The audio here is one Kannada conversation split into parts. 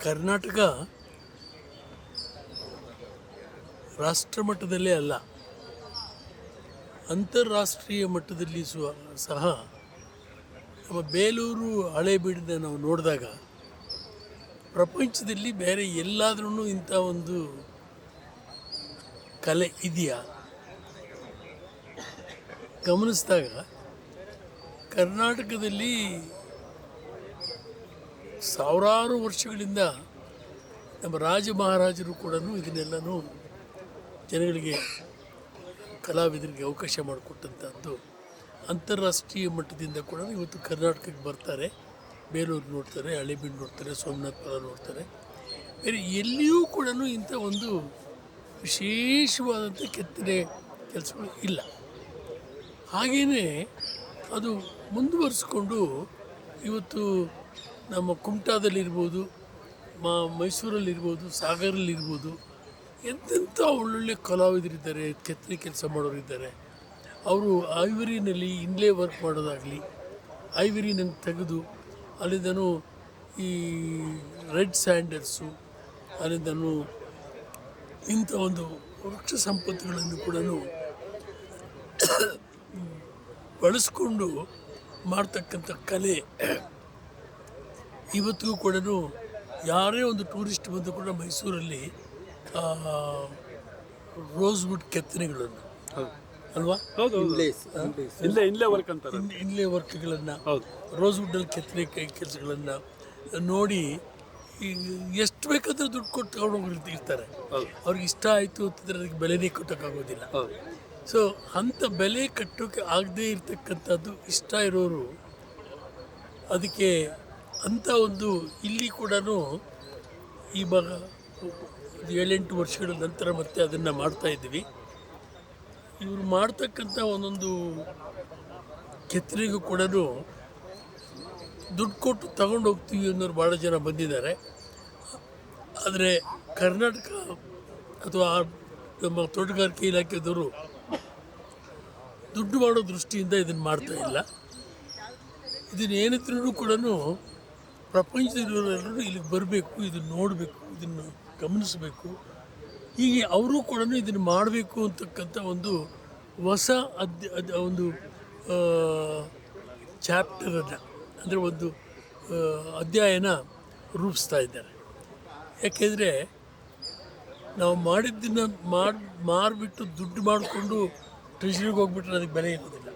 ಕರ್ನಾಟಕ ರಾಷ್ಟ್ರ ಮಟ್ಟದಲ್ಲೇ ಅಲ್ಲ, ಅಂತಾರಾಷ್ಟ್ರೀಯ ಮಟ್ಟದಲ್ಲಿ ಸಹ ನಮ್ಮ ಬೇಲೂರು ಹಳೇಬೀಡನ್ನ ನಾವು ನೋಡಿದಾಗ ಪ್ರಪಂಚದಲ್ಲಿ ಬೇರೆ ಎಲ್ಲಾದ್ರೂ ಇಂಥ ಒಂದು ಕಲೆ ಇದೆಯಾ ಗಮನಿಸಿದಾಗ ಕರ್ನಾಟಕದಲ್ಲಿ ಸಾವಿರಾರು ವರ್ಷಗಳಿಂದ ನಮ್ಮ ರಾಜ ಮಹಾರಾಜರು ಕೂಡ ಇದನ್ನೆಲ್ಲನೂ ಜನಗಳಿಗೆ ಕಲಾವಿದರಿಗೆ ಅವಕಾಶ ಮಾಡಿಕೊಟ್ಟಂಥದ್ದು. ಅಂತಾರಾಷ್ಟ್ರೀಯ ಮಟ್ಟದಿಂದ ಕೂಡ ಇವತ್ತು ಕರ್ನಾಟಕಕ್ಕೆ ಬರ್ತಾರೆ, ಬೇಲೂರು ನೋಡ್ತಾರೆ, ಹಳೇಬೀಡು ನೋಡ್ತಾರೆ, ಸೋಮನಾಥಪುರ ನೋಡ್ತಾರೆ. ಬೇರೆ ಎಲ್ಲಿಯೂ ಕೂಡ ಇಂಥ ಒಂದು ವಿಶೇಷವಾದಂಥ ಕೆತ್ತನೆ ಕೆಲಸಗಳು ಇಲ್ಲ. ಹಾಗೆಯೇ ಅದು ಮುಂದುವರಿಸ್ಕೊಂಡು ಇವತ್ತು ನಮ್ಮ ಕುಮಟಾದಲ್ಲಿರ್ಬೋದು, ಮೈಸೂರಲ್ಲಿರ್ಬೋದು, ಸಾಗರಲ್ಲಿರ್ಬೋದು, ಎಂತೆಂಥ ಒಳ್ಳೊಳ್ಳೆ ಕಲಾವಿದರಿದ್ದಾರೆ, ಕೆತ್ತನೆ ಕೆಲಸ ಮಾಡೋರಿದ್ದಾರೆ. ಅವರು ಐವರಿನಲ್ಲಿ ಇನ್ಲೇ ವರ್ಕ್ ಮಾಡೋದಾಗಲಿ, ಐವರಿನ ತೆಗೆದು ಅಲ್ಲಿಂದನೂ ಈ ರೆಡ್ ಸ್ಯಾಂಡಲ್ಸು, ಅಲ್ಲಿಂದನೂ ಇಂಥ ಒಂದು ವೃಕ್ಷ ಸಂಪತ್ತುಗಳನ್ನು ಕೂಡ ಬಳಸ್ಕೊಂಡು ಮಾಡ್ತಕ್ಕಂಥ ಕಲೆ ಇವತ್ತಿಗೂ ಕೂಡ ಯಾರೇ ಒಂದು ಟೂರಿಸ್ಟ್ ಬಂದು ಕೂಡ ಮೈಸೂರಲ್ಲಿ ರೋಸ್ವುಡ್ ಕೆತ್ತನೆಗಳನ್ನು ಅಲ್ವಾ, ಇನ್ಲೇ ವರ್ಕ್ಗಳನ್ನು, ರೋಸ್ವುಡ್ಡಲ್ಲಿ ಕೆತ್ತನೆ ಕೆಲಸಗಳನ್ನು ನೋಡಿ ಎಷ್ಟು ಬೇಕಾದರೂ ದುಡ್ಡು ಕೊಟ್ಟು ತಗೊಂಡೋಗಿರ್ತಾರೆ. ಅವ್ರಿಗೆ ಇಷ್ಟ ಆಯಿತು ಅಂತಂದರೆ ಅದಕ್ಕೆ ಬೆಲೆನೇ ಕಟ್ಟೋಕ್ಕಾಗೋದಿಲ್ಲ. ಸೊ ಅಂಥ ಬೆಲೆ ಕಟ್ಟೋಕ್ಕೆ ಆಗದೇ ಇರತಕ್ಕಂಥದ್ದು ಇಷ್ಟ ಇರೋರು ಅದಕ್ಕೆ ಅಂಥ ಒಂದು ಇಲ್ಲಿ ಕೂಡ ಇವಾಗ 7-8 ವರ್ಷಗಳ ನಂತರ ಮತ್ತೆ ಅದನ್ನು ಮಾಡ್ತಾಯಿದ್ವಿ. ಇವರು ಮಾಡ್ತಕ್ಕಂಥ ಒಂದೊಂದು ಕೆತ್ತನೆಗೂ ಕೂಡ ದುಡ್ಡು ಕೊಟ್ಟು ತಗೊಂಡು ಹೋಗ್ತೀವಿ ಅನ್ನೋರು ಭಾಳ ಜನ ಬಂದಿದ್ದಾರೆ. ಆದರೆ ಕರ್ನಾಟಕ ಅಥವಾ ನಮ್ಮ ತೋಟಗಾರಿಕೆ ಇಲಾಖೆದವರು ದುಡ್ಡು ಮಾಡೋ ದೃಷ್ಟಿಯಿಂದ ಇದನ್ನು ಮಾಡ್ತಾಯಿಲ್ಲ. ಇದನ್ನೇನಿದ್ರೂ ಕೂಡ ಪ್ರಪಂಚದಲ್ಲಿರೋರೆಲ್ಲರೂ ಇಲ್ಲಿಗೆ ಬರಬೇಕು, ಇದನ್ನು ನೋಡಬೇಕು, ಇದನ್ನು ಗಮನಿಸಬೇಕು. ಹೀಗೆ ಅವರು ಕೂಡ ಇದನ್ನು ಮಾಡಬೇಕು ಅಂತಕ್ಕಂಥ ಒಂದು ಹೊಸ ಒಂದು ಚಾಪ್ಟರನ್ನು, ಅಂದರೆ ಒಂದು ಅಧ್ಯಾಯನ ರೂಪಿಸ್ತಾ ಇದ್ದಾರೆ. ಯಾಕೆಂದರೆ ನಾವು ಮಾಡಿದ್ದನ್ನು ಮಾರಿಬಿಟ್ಟು ದುಡ್ಡು ಮಾಡಿಕೊಂಡು ಟ್ರೆಷರಿಗೆ ಹೋಗ್ಬಿಟ್ರೆ ಅದಕ್ಕೆ ಬೆಲೆ ಇರೋದಿಲ್ಲ.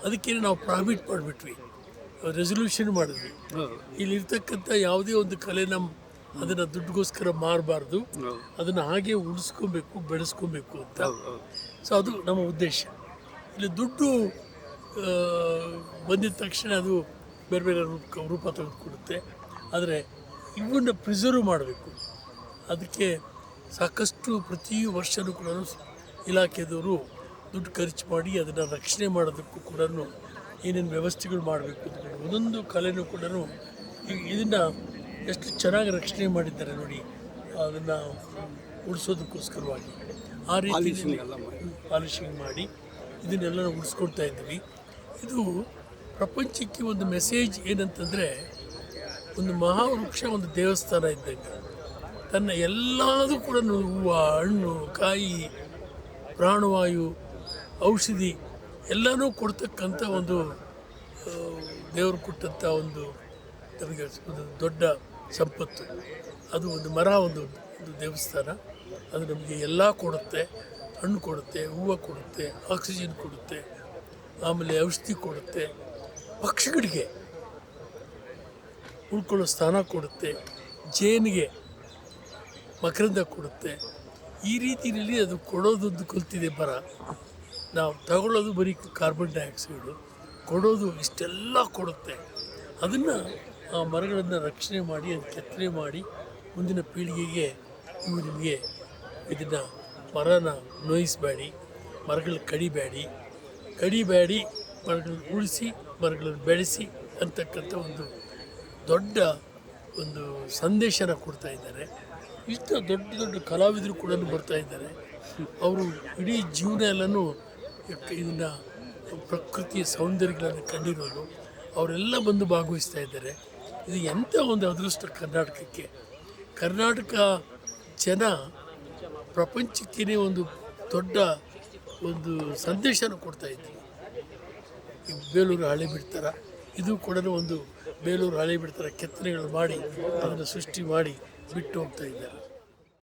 ಅದಕ್ಕೆ ನಾವು ಪ್ರಾಫಿಟ್ ಮಾಡಿಬಿಟ್ವಿ, ರೆಸಲ್ಯೂಷನ್ ಮಾಡಿದ್ವಿ. ಇಲ್ಲಿರ್ತಕ್ಕಂಥ ಯಾವುದೇ ಒಂದು ಕಲೆನ ಅದನ್ನು ದುಡ್ಡುಗೋಸ್ಕರ ಮಾರಬಾರ್ದು, ಅದನ್ನು ಹಾಗೆ ಉಳಿಸ್ಕೊಬೇಕು, ಬೆಳೆಸ್ಕೊಬೇಕು ಅಂತ. ಸೊ ಅದು ನಮ್ಮ ಉದ್ದೇಶ. ಇಲ್ಲಿ ದುಡ್ಡು ಬಂದಿದ ತಕ್ಷಣ ಅದು ಬೇರೆ ಬೇರೆ ರೂಪ ತೆಗೆದುಕೊಡುತ್ತೆ. ಆದರೆ ಇವನ್ನು ಪ್ರಿಸರ್ವ್ ಮಾಡಬೇಕು. ಅದಕ್ಕೆ ಸಾಕಷ್ಟು ಪ್ರತಿ ವರ್ಷವೂ ಕೂಡ ಇಲಾಖೆದವರು ದುಡ್ಡು ಖರ್ಚು ಮಾಡಿ ಅದನ್ನು ರಕ್ಷಣೆ ಮಾಡೋದಕ್ಕೂ ಕೂಡ ಏನೇನು ವ್ಯವಸ್ಥೆಗಳು ಮಾಡಬೇಕು ಅಂತ ಒಂದೊಂದು ಕಲೆನೂ ಕೂಡ ಇದನ್ನು ಎಷ್ಟು ಚೆನ್ನಾಗಿ ರಕ್ಷಣೆ ಮಾಡಿದ್ದಾರೆ ನೋಡಿ, ಅದನ್ನು ಉಳಿಸೋದಕ್ಕೋಸ್ಕರವಾಗಿ ಆ ರೀತಿ ಪಾಲಿಶಿಂಗ್ ಮಾಡಿ ಇದನ್ನೆಲ್ಲ ಉಳಿಸ್ಕೊಳ್ತಾ ಇದ್ವಿ. ಇದು ಪ್ರಪಂಚಕ್ಕೆ ಒಂದು ಮೆಸೇಜ್ ಏನಂತಂದರೆ, ಒಂದು ಮಹಾವೃಕ್ಷ ಒಂದು ದೇವಸ್ಥಾನ ಇದ್ದಂಗೆ ತನ್ನ ಎಲ್ಲದೂ ಕೂಡ ಹೂವು, ಹಣ್ಣು, ಕಾಯಿ, ಪ್ರಾಣವಾಯು, ಔಷಧಿ ಎಲ್ಲನೂ ಕೊಡ್ತಕ್ಕಂಥ ಒಂದು ದೇವರು ಕೊಟ್ಟಂಥ ಒಂದು ನಮಗೆ ಒಂದು ದೊಡ್ಡ ಸಂಪತ್ತು. ಅದು ಒಂದು ಮರ, ಒಂದು ದೇವಸ್ಥಾನ. ಅದು ನಮಗೆ ಎಲ್ಲ ಕೊಡುತ್ತೆ, ಹಣ್ಣು ಕೊಡುತ್ತೆ, ಹೂವು ಕೊಡುತ್ತೆ, ಆಕ್ಸಿಜನ್ ಕೊಡುತ್ತೆ, ಆಮೇಲೆ ಔಷಧಿ ಕೊಡುತ್ತೆ, ಪಕ್ಷಿಗಳಿಗೆ ಉಳ್ಕೊಳ್ಳೋ ಸ್ಥಾನ ಕೊಡುತ್ತೆ, ಜೇನಿಗೆ ಮಕರಂದ ಕೊಡುತ್ತೆ. ಈ ರೀತಿಯಲ್ಲಿ ಅದು ಕೊಡೋದೊಂದು ಕಲ್ತಿದೆ ಮರ. ನಾವು ತಗೊಳ್ಳೋದು ಬರೀ ಕಾರ್ಬನ್ ಡೈಆಕ್ಸೈಡು, ಕೊಡೋದು ಇಷ್ಟೆಲ್ಲ ಕೊಡುತ್ತೆ. ಅದನ್ನು ಆ ಮರಗಳನ್ನು ರಕ್ಷಣೆ ಮಾಡಿ, ಅದು ಕೆತ್ತನೆ ಮಾಡಿ ಮುಂದಿನ ಪೀಳಿಗೆಗೆ ಇವು ನಿಮಗೆ ಇದನ್ನು ಮರನ ನೋಯಿಸಬೇಡಿ, ಮರಗಳು ಕಡಿಬೇಡಿ, ಮರಗಳನ್ನು ಉಳಿಸಿ, ಮರಗಳನ್ನು ಬೆಳೆಸಿ ಅಂತಕ್ಕಂಥ ಒಂದು ದೊಡ್ಡ ಒಂದು ಸಂದೇಶನ ಕೊಡ್ತಾ ಇದ್ದಾರೆ. ಇಷ್ಟು ದೊಡ್ಡ ದೊಡ್ಡ ಕಲಾವಿದರು ಕೂಡ ಬರ್ತಾ ಇದ್ದಾರೆ. ಅವರು ಇಡೀ ಜೀವನ ಎಲ್ಲನೂ ಇದನ್ನು ಪ್ರಕೃತಿಯ ಸೌಂದರ್ಯಗಳನ್ನು ಕಂಡಿರೋರು ಅವರೆಲ್ಲ ಬಂದು ಭಾಗವಹಿಸ್ತಾ ಇದ್ದಾರೆ. ಇದು ಎಂಥ ಒಂದು ಅದೃಷ್ಟ ಕರ್ನಾಟಕಕ್ಕೆ. ಕರ್ನಾಟಕ ಜನ ಪ್ರಪಂಚಕ್ಕೇ ಒಂದು ದೊಡ್ಡ ಒಂದು ಸಂದೇಶನ ಕೊಡ್ತಾ ಇದ್ವಿ. ಈ ಬೇಲೂರು ಹಳೆಬೀಡು ಇದು ಕೂಡ ಒಂದು ಬೇಲೂರು ಹಳೆಬೀಡು ಕೆತ್ತನೆಗಳು ಮಾಡಿ ಅದನ್ನು ಸೃಷ್ಟಿ ಮಾಡಿ ಬಿಟ್ಟು ಹೋಗ್ತಾ ಇದ್ದಾರೆ.